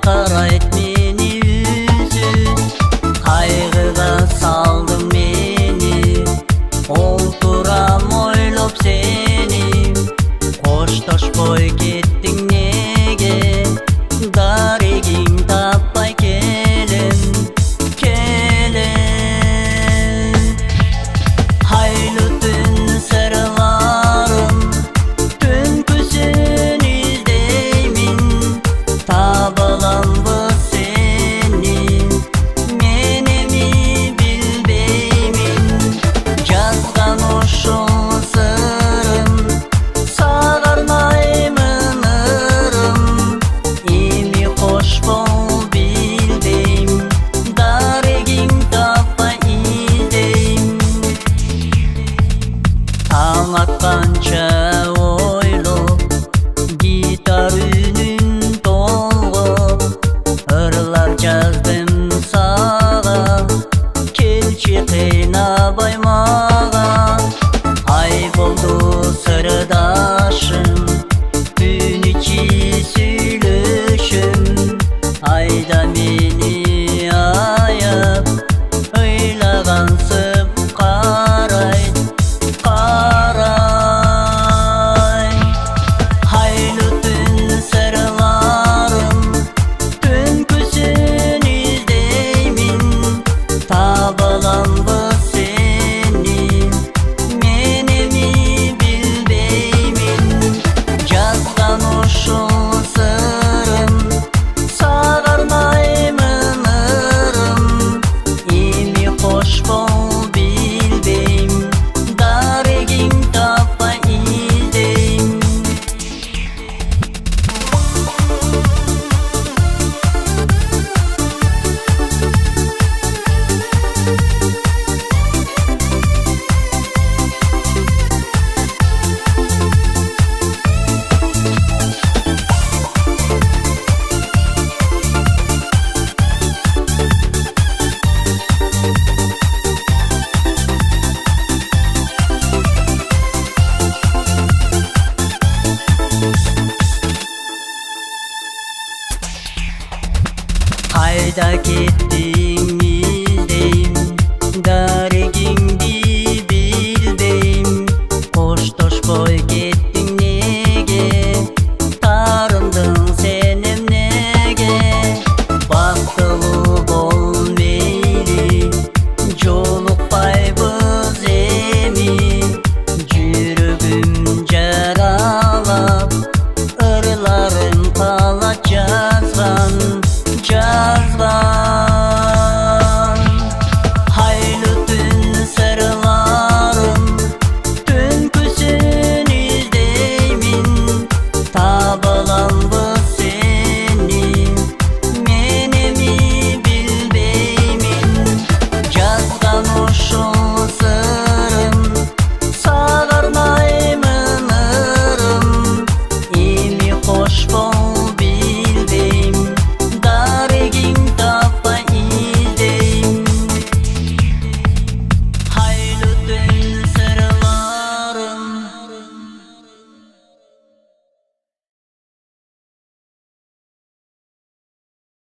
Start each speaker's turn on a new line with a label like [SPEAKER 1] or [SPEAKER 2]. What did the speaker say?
[SPEAKER 1] карайт мени үзүп, кайгыга салдың мени. Олтурам ойлоп сени, коштошпой кеттиң неге? Дарегиң таппай келем, келем. Айлы түн сырларым, түнкүсүн издеймин. Табаламбы сени, мен эми билбеймин. Жазган ушул сырым, сага арнаймын ырым. Эми кош бол билбейм, дарегиң таппай издейм. Таң атканча ойлоп, гитар үнүн толгоп, ырлар жаздым сага, келчи кыйнабай мага. Ай болду сырдашым, түн ичи сүйлөшөм. Айда мени аяп, ыйлагансып карайт, карай. Айлы түн сырларым, түнкүсүн издеймин. Табаламбы сени, мен эми билбеймин. Жазган ушул сырым, сага арнаймын ырым. Эми кош бол билбейм, дарегиң таппай издейм. Кайда кеттиң издейм, дарегиңди билбейм. Коштошпой кеттиң неге? Тарындың сен эмнеге? Бактылуу бол мейли, жолукпайбыз эми. Жүрөгүм жаралап, ырларым калат жазган.